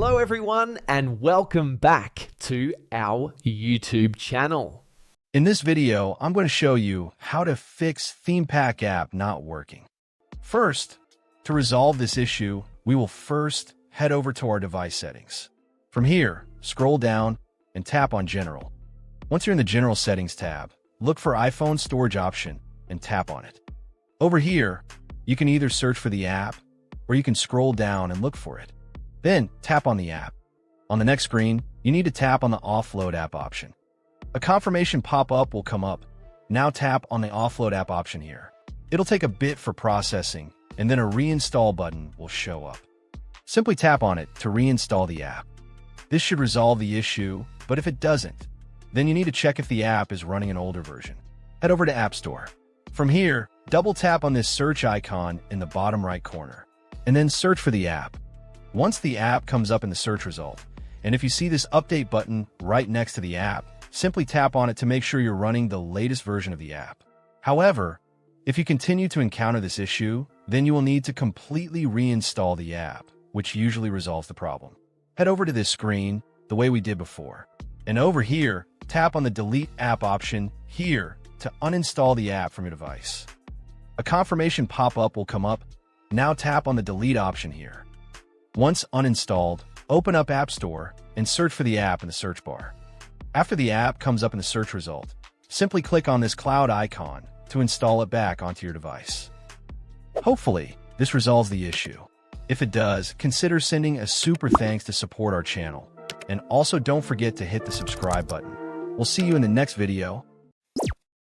Hello everyone and welcome back to our YouTube channel. In this video, I'm going to show you how to fix ThemePack app not working. First, to resolve this issue, we will first head over to our device settings. From here, scroll down and tap on General. Once you're in the General Settings tab, look for iPhone Storage option and tap on it. Over here, you can either search for the app or you can scroll down and look for it. Then tap on the app. On the next screen, you need to tap on the Offload app option. A confirmation pop-up will come up. Now tap on the Offload app option here. It'll take a bit for processing, and then a reinstall button will show up. Simply tap on it to reinstall the app. This should resolve the issue, but if it doesn't, then you need to check if the app is running an older version. Head over to App Store. From here, double tap on this search icon in the bottom right corner, and then search for the app. Once the app comes up in the search result, and if you see this update button right next to the app, simply tap on it to make sure you're running the latest version of the app. However, if you continue to encounter this issue, then you will need to completely reinstall the app, which usually resolves the problem. Head over to this screen the way we did before, and over here, tap on the Delete App option here to uninstall the app from your device. A confirmation pop-up will come up. Now tap on the Delete option here. Once uninstalled, open up App Store and search for the app in the search bar. After the app comes up in the search result, simply click on this cloud icon to install it back onto your device. Hopefully, this resolves the issue. If it does, consider sending a super thanks to support our channel. And also don't forget to hit the subscribe button. We'll see you in the next video.